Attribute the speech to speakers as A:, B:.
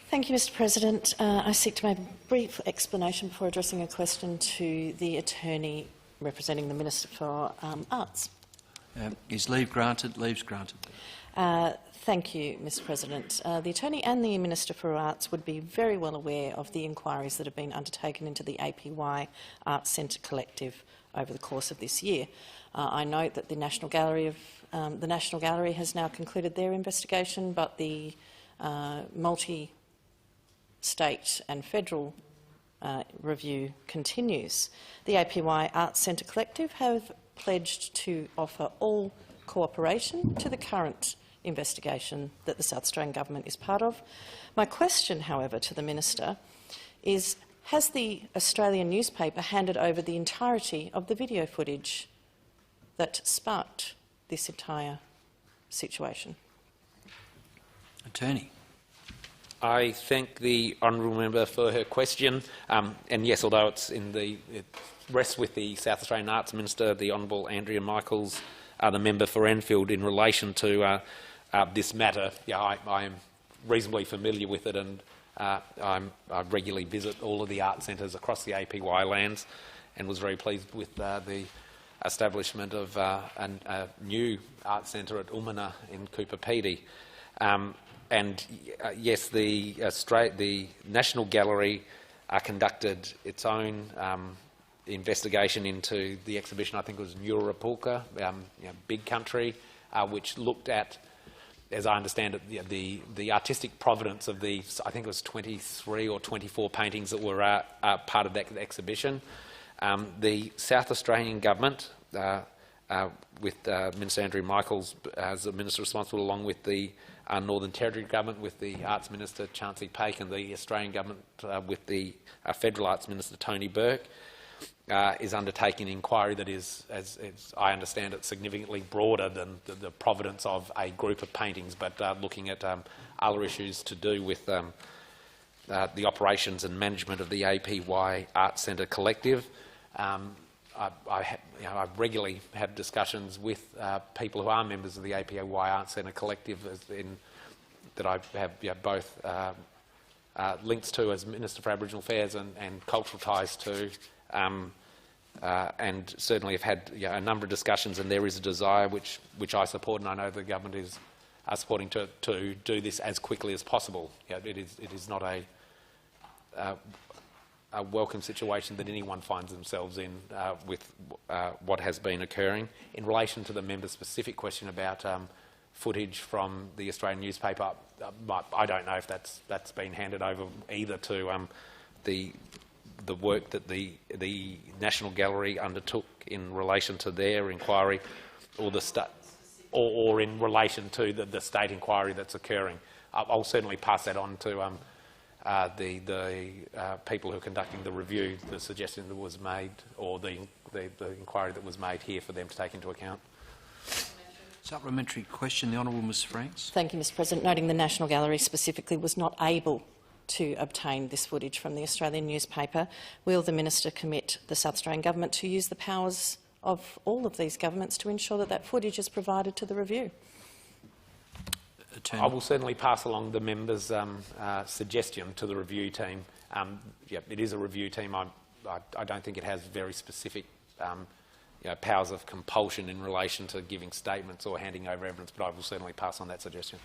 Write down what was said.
A: Thank you, Mr President. I seek to make a brief explanation before addressing a question to the Attorney representing the Minister for Arts.
B: Is leave granted? Leave's granted.
A: Thank you, Mr President. The Attorney and the Minister for Arts would be very well aware of the inquiries that have been undertaken into the APY Arts Centre Collective over the course of this year. I note that the National Gallery has now concluded their investigation, but the multi-state and federal review continues. The APY Arts Centre Collective have pledged to offer all cooperation to the current investigation that the South Australian Government is part of. My question, however, to the Minister is, has the Australian newspaper handed over the entirety of the video footage that sparked this entire situation?
B: Attorney.
C: I thank the honourable member for her question. And yes, although it rests with the South Australian Arts Minister, the Honourable Andrea Michaels, the member for Enfield, in relation to this matter. Yeah, I am reasonably familiar with it, and I regularly visit all of the art centres across the APY lands, and was very pleased with the establishment of a new art centre at Umina in Cooper Pedy. Yes, the National Gallery conducted its own investigation into the exhibition. I think it was Nurapulka, Big Country, which looked at, as I understand it, the artistic provenance of the, I think it was 23 or 24 paintings that were part of that exhibition. The South Australian Government, with Minister Andrew Michaels as the Minister responsible, along with the Northern Territory Government, with the Arts Minister Chauncey Paik, and the Australian Government with the Federal Arts Minister Tony Burke, is undertaking an inquiry that is, as I understand it, significantly broader than the provenance of a group of paintings, but looking at other issues to do with the operations and management of the APY Arts Centre Collective. I regularly have discussions with people who are members of the APY Arts Centre Collective that I have both links to as Minister for Aboriginal Affairs and cultural ties to, and certainly have had a number of discussions, and there is a desire which I support, and I know the government is supporting to do this as quickly as possible. It is not a welcome situation that anyone finds themselves in with what has been occurring. In relation to the member's specific question about footage from the Australian newspaper, I don't know if that's been handed over either to the work that the National Gallery undertook in relation to their inquiry, or in relation to the state inquiry that's occurring. I'll certainly pass that on to the people who are conducting the review, the suggestion that was made, or the inquiry that was made here, for them to take into account.
B: Supplementary question, the Honourable Ms Franks.
A: Thank you, Mr President. Noting the National Gallery specifically was not able to obtain this footage from the Australian newspaper, will the Minister commit the South Australian Government to use the powers of all of these governments to ensure that that footage is provided to the review?
B: Attorney.
C: I will certainly pass along the member's suggestion to the review team. It is a review team. I don't think it has very specific powers of compulsion in relation to giving statements or handing over evidence, but I will certainly pass on that suggestion.